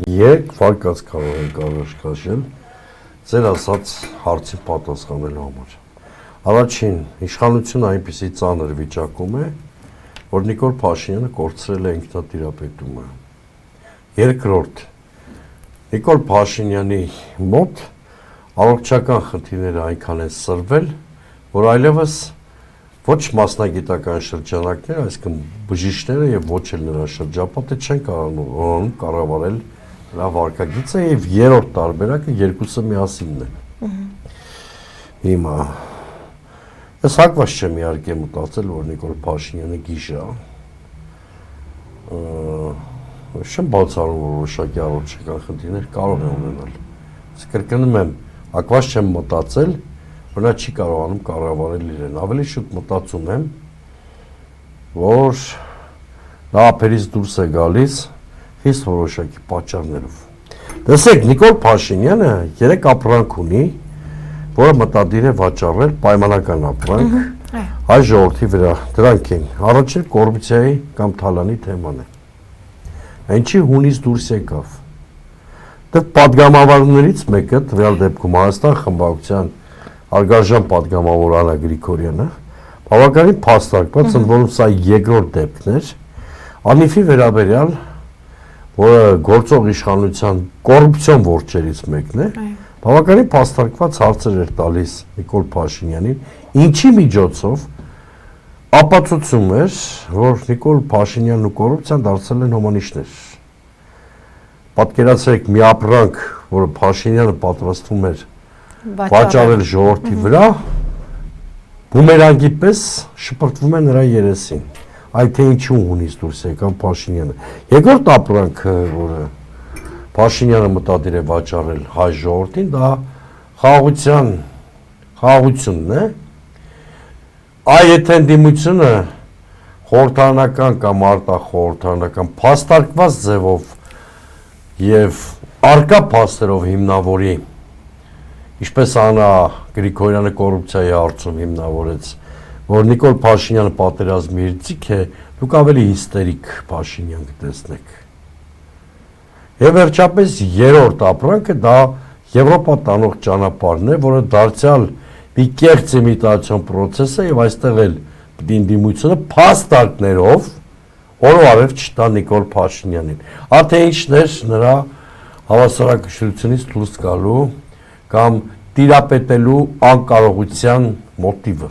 Երեք վարկած կարող ենք առաջքաշել ձեր ասած հարցի պատասխանելու համար։ Առաջին, իշխանությունը այնպիսի ծանր վիճակում է, որ Նիկոլ Փաշինյանը կորցրել է ինքնատիրապետումը։ Երկրորդ, Նիկոլ Փաշինյանի մոտ առողջական խնդիրները այնքան են սրվել, որ այլևս ոչ մասնագիտական շրջանակներ, այսինքն բժիշկները եւ ոչ էլ նրա շրջապատը չեն կարողանում կառավարել նրա վարկագիծը եւ երրորդ տարբերակը երկուսը միասինն է։ Հիմա ես հակված չեմ իհարկե մտածել, որ Նիկոլ Փաշինյանը գիժ է։ Չեմ բացառում, որ որոշակի առողջական խնդիրներ կարող է ունենալ։ Ես կրկնում եմ, հակված չեմ մտածել, որ նա չի կարողանում կառավարել իրեն։ Ավելի շուտ մտածում եմ, որ նա ափերից դուրս է գալիս խիստ որոշակի պատճառներով։ Տեսեք, Նիկոլ Փաշինյանը 3 ապրանք ունի, որը մտադիր է վաճառել պայմանական ապրանք հայ ժողովրդի վրա։ Դրանք են առաջին կոռուպցիայի կամ թալանի թեման է։ Ինչի հունից դուրս եկավ։ Դե պատգամավորներից մեկը, տվյալ դեպքում Հայաստան խմբակցության Արգարժան պատգամավոր Անա Գրիգորյանը, բավականին փաստարկված, ընդ որում սա երկրորդ դեպքն էր, անիվի վերաբերյալ, որը գործող իշխանության կոռուպցիոն որջերից մեկն է, բավականին փաստարկված հարցեր էր տալիս Նիկոլ Փաշինյանին, ինչի միջոցով ապացուցում էր, որ Նիկոլ Փաշինյանն ու կոռուպցիան դարձել են հոմանիշներ։ Պատկերացրեք մի ապրանք, որը Փաշինյանը պատրաստվում էր վաճառել ժողովրդի վրա, բումերանգի պես շպրտվում է նրա երեսին։ Այդ թե ինչու հունից դուրս եկավ Փաշինյանը։ Երկրորդ ապրանքը, որը Փաշինյանը մտադիր է վաճառել հայ ժողովրդին, դա խաղաղությունն է։ Այ եթե ընդդիմությունը խորհրդարանական կամ արտախորհրդարանական փաստարկված ձևով եւ արկա փաստերով հիմնավորի, ինչպես Անա Գրիգորյանը կոռուպցիայի հարցում հիմնավորեց, որ Նիկոլ Փաշինյանը պատերազմի իրցիկ է, դուք ավելի հիստերիկ Փաշինյան կտեսնեք։ Եվ վերջապես երրորդ ապրանքը դա Եվրոպա տանող ճանապարհն է, որը դարձյալ մի կեղծ իմիտացիոն process է եւ այստեղ էլ դիմությունը փաստարկներով օրոարև չտա Նիկոլ Փաշինյանին։ Արդեն ինչներ նրա հավասարակշռությունից դուրս գալու կամ տիրապետելու անկարողության մոտիվը։